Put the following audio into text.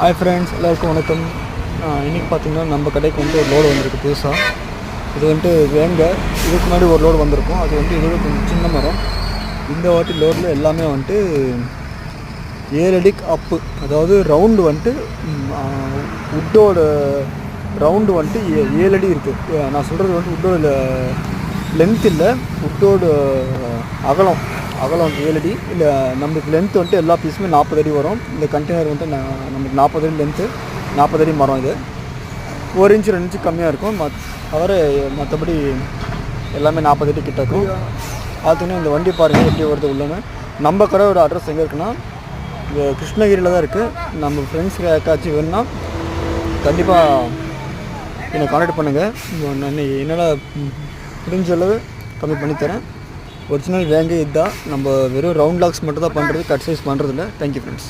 Hi friends, எல்லாருக்கும் வணக்கம். இன்றைக்கி பார்த்திங்கன்னா நம்ம கடைக்கு ஒரு லோடு வந்திருக்கு புதுசாக. இது வேங்க. இதுக்கு முன்னாடி ஒரு லோடு வந்திருக்கும். அது இதோட கொஞ்சம் சின்ன மரம். இந்த வாட்டி லோடில் எல்லாமே 7 அடிக்கு அப்பு. அதாவது ரவுண்டு உட்டோட ரவுண்டு 7 அடி இருக்குது. நான் சொல்கிறது உட்டோட லென்த் இல்லை, உட்டோட அகலம் 7 அடி. இல்லை நம்மளுக்கு லென்த்து எல்லா பீஸுமே 40 அடி வரும். இந்த கண்டெய்னர் நமக்கு 40 அடி லென்த்து, 40 அடி மரம். இது 1 இன்ச்சு 2 இன்ச்சு கம்மியாக இருக்கும். மற்றபடி எல்லாமே 40 அடி கிட்ட இருக்கும். பார்த்திங்கன்னா இந்த வண்டி பாருங்கள் எப்படி வருது உள்ளன்னு. நம்ம கடையோட அட்ரஸ் எங்கே இருக்குன்னா, இந்த கிருஷ்ணகிரியில் தான் இருக்குது. நம்ம ஃப்ரெண்ட்ஸுக்கு யாருக்காச்சும் வேணுன்னா கண்டிப்பாக என்னை கான்டாக்ட் பண்ணுங்கள். நான் என்னால் முடிஞ்ச அளவு கம்மி பண்ணித்தரேன். ஒரிஜினல் வேங்கை இதுதான். நம்ம வெறும் ரவுண்ட் லாக்ஸ் மட்டும் தான் பண்ணுறது, கட் சைஸ் பண்ணுறதில்ல. Thank you friends.